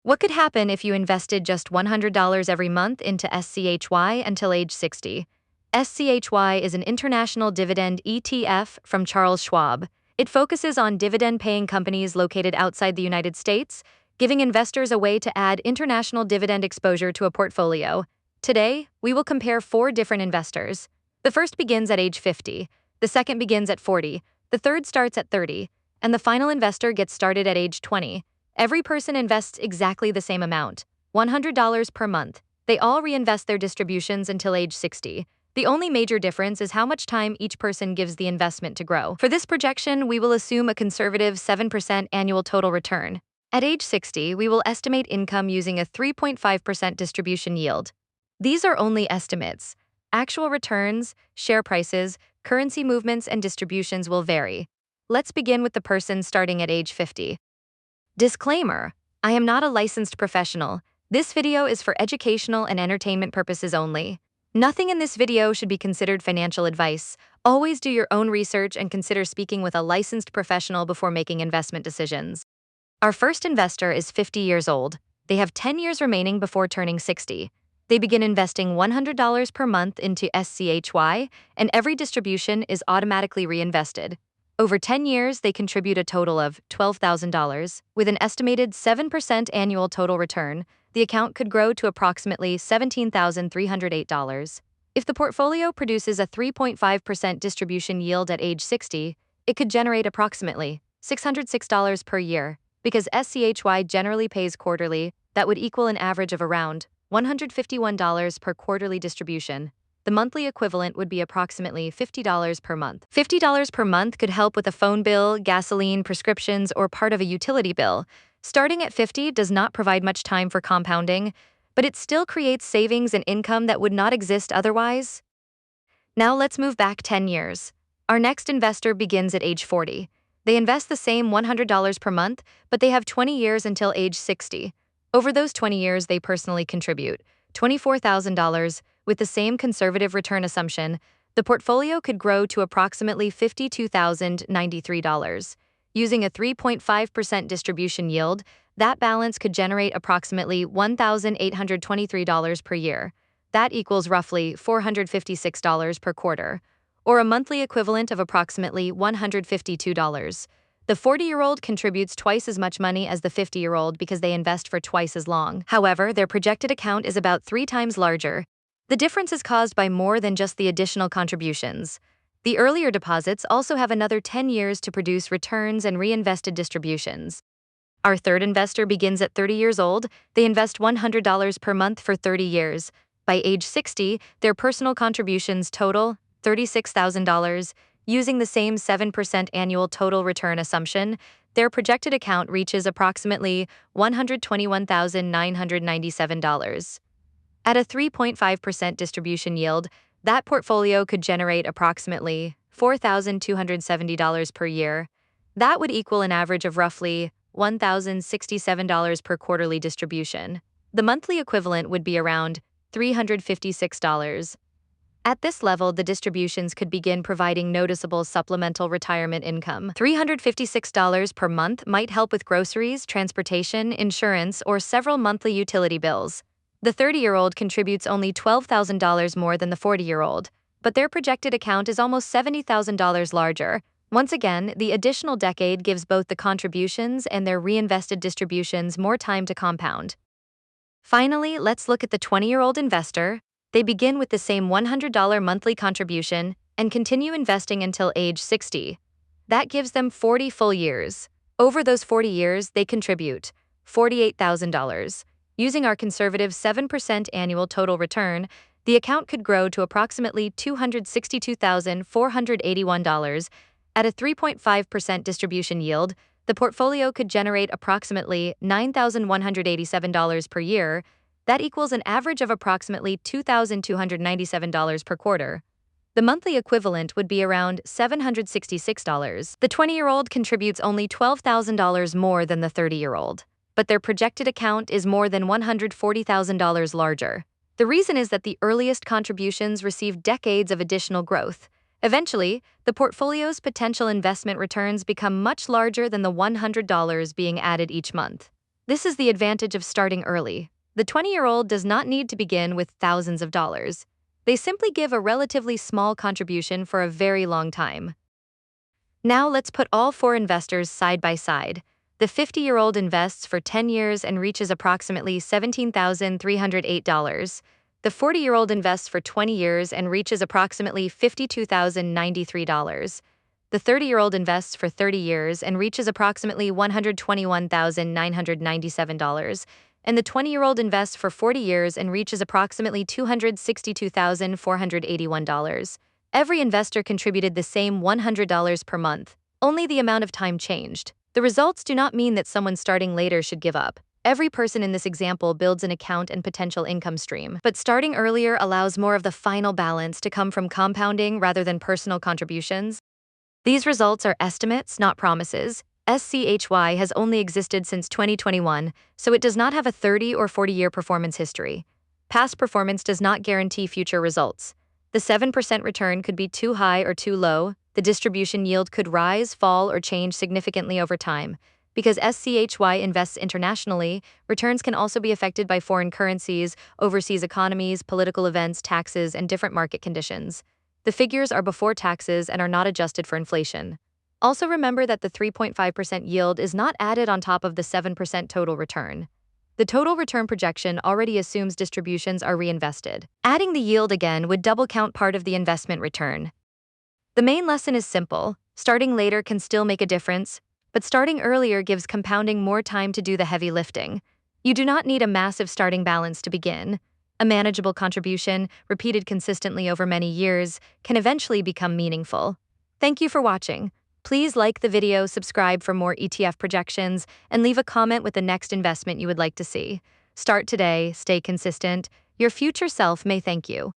What could happen if you invested just $100 every month into SCHY until age 60? SCHY is an international dividend ETF from Charles Schwab. It focuses on dividend-paying companies located outside the United States, giving investors a way to add international dividend exposure to a portfolio. Today, we will compare four different investors. The first begins at age 50, the second begins at 40, the third starts at 30, and the final investor gets started at age 20. Every person invests exactly the same amount, $100 per month. They all reinvest their distributions until age 60. The only major difference is how much time each person gives the investment to grow. For this projection, we will assume a conservative 7% annual total return. At age 60, we will estimate income using a 3.5% distribution yield. These are only estimates. Actual returns, share prices, currency movements, and distributions will vary. Let's begin with the person starting at age 50. Disclaimer: I am not a licensed professional. This video is for educational and entertainment purposes only. Nothing in this video should be considered financial advice. Always do your own research and consider speaking with a licensed professional before making investment decisions. Our first investor is 50 years old. They have 10 years remaining before turning 60. They begin investing $100 per month into SCHY, and every distribution is automatically reinvested. Over 10 years, they contribute a total of $12,000. With an estimated 7% annual total return, the account could grow to approximately $17,308. If the portfolio produces a 3.5% distribution yield at age 60, it could generate approximately $606 per year. Because SCHY generally pays quarterly, that would equal an average of around $151 per quarterly distribution. The monthly equivalent would be approximately $50 per month. $50 per month could help with a phone bill, gasoline, prescriptions, or part of a utility bill. Starting at 50 does not provide much time for compounding, but it still creates savings and income that would not exist otherwise. Now let's move back 10 years. Our next investor begins at age 40. They invest the same $100 per month, but they have 20 years until age 60. Over those 20 years, they personally contribute $24,000. With the same conservative return assumption, the portfolio could grow to approximately $52,093. Using a 3.5% distribution yield, that balance could generate approximately $1,823 per year. That equals roughly $456 per quarter, or a monthly equivalent of approximately $152. The 40-year-old contributes twice as much money as the 50-year-old because they invest for twice as long. However, their projected account is about 3 times larger. The difference is caused by more than just the additional contributions. The earlier deposits also have another 10 years to produce returns and reinvested distributions. Our third investor begins at 30 years old. They invest $100 per month for 30 years. By age 60, their personal contributions total $36,000. Using the same 7% annual total return assumption, their projected account reaches approximately $121,997. At a 3.5% distribution yield, that portfolio could generate approximately $4,270 per year. That would equal an average of roughly $1,067 per quarterly distribution. The monthly equivalent would be around $356. At this level, the distributions could begin providing noticeable supplemental retirement income. $356 per month might help with groceries, transportation, insurance, or several monthly utility bills. The 30-year-old contributes only $12,000 more than the 40-year-old, but their projected account is almost $70,000 larger. Once again, the additional decade gives both the contributions and their reinvested distributions more time to compound. Finally, let's look at the 20-year-old investor. They begin with the same $100 monthly contribution and continue investing until age 60. That gives them 40 full years. Over those 40 years, they contribute $48,000. Using our conservative 7% annual total return, the account could grow to approximately $262,481. At a 3.5% distribution yield, the portfolio could generate approximately $9,187 per year. That equals an average of approximately $2,297 per quarter. The monthly equivalent would be around $766. The 20-year-old contributes only $12,000 more than the 30-year-old, but their projected account is more than $140,000 larger. The reason is that the earliest contributions receive decades of additional growth. Eventually, the portfolio's potential investment returns become much larger than the $100 being added each month. This is the advantage of starting early. The 20-year-old does not need to begin with thousands of dollars. They simply give a relatively small contribution for a very long time. Now let's put all four investors side by side. The 50-year-old invests for 10 years and reaches approximately $17,308. The 40-year-old invests for 20 years and reaches approximately $52,093. The 30-year-old invests for 30 years and reaches approximately $121,997. And the 20-year-old invests for 40 years and reaches approximately $262,481. Every investor contributed the same $100 per month. Only the amount of time changed. The results do not mean that someone starting later should give up. Every person in this example builds an account and potential income stream, but starting earlier allows more of the final balance to come from compounding rather than personal contributions. These results are estimates, not promises. SCHY has only existed since 2021, so it does not have a 30 or 40-year performance history. Past performance does not guarantee future results. The 7% return could be too high or too low. The distribution yield could rise, fall, or change significantly over time. Because SCHY invests internationally, returns can also be affected by foreign currencies, overseas economies, political events, taxes, and different market conditions. The figures are before taxes and are not adjusted for inflation. Also remember that the 3.5% yield is not added on top of the 7% total return. The total return projection already assumes distributions are reinvested. Adding the yield again would double count part of the investment return. The main lesson is simple. Starting later can still make a difference, but starting earlier gives compounding more time to do the heavy lifting. You do not need a massive starting balance to begin. A manageable contribution, repeated consistently over many years, can eventually become meaningful. Thank you for watching. Please like the video, subscribe for more ETF projections, and leave a comment with the next investment you would like to see. Start today, stay consistent. Your future self may thank you.